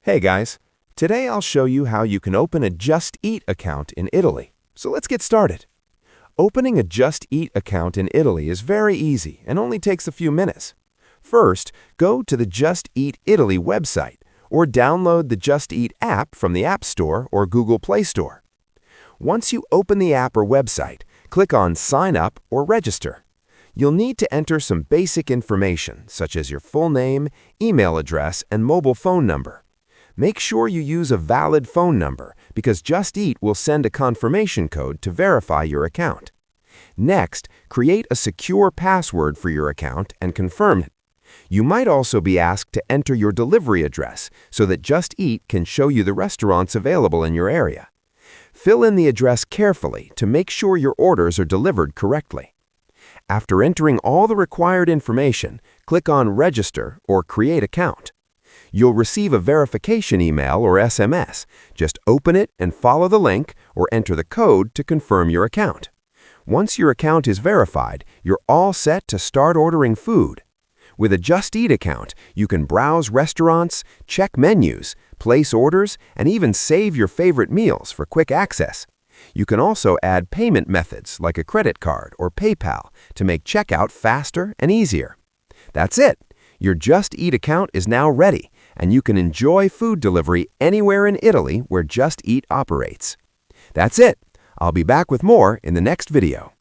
Hey guys, today I'll show you how you can open a Just Eat account in Italy. So let's get started. Opening a Just Eat account in Italy is very easy and only takes a few minutes. First, go to the Just Eat Italy website or download the Just Eat app from the App Store or Google Play Store. Once you open the app or website, click on Sign Up or Register. You'll need to enter some basic information such as your full name, email address, and mobile phone number. Make sure you use a valid phone number because Just Eat will send a confirmation code to verify your account. Next, create a secure password for your account and confirm it. You might also be asked to enter your delivery address so that Just Eat can show you the restaurants available in your area. Fill in the address carefully to make sure your orders are delivered correctly. After entering all the required information, click on Register or Create Account. You'll receive a verification email or SMS. Just open it and follow the link or enter the code to confirm your account. Once your account is verified, you're all set to start ordering food. With a Just Eat account, you can browse restaurants, check menus, place orders, and even save your favorite meals for quick access. You can also add payment methods like a credit card or PayPal to make checkout faster and easier. That's it! Your Just Eat account is now ready, and you can enjoy food delivery anywhere in Italy where Just Eat operates. That's it! I'll be back with more in the next video.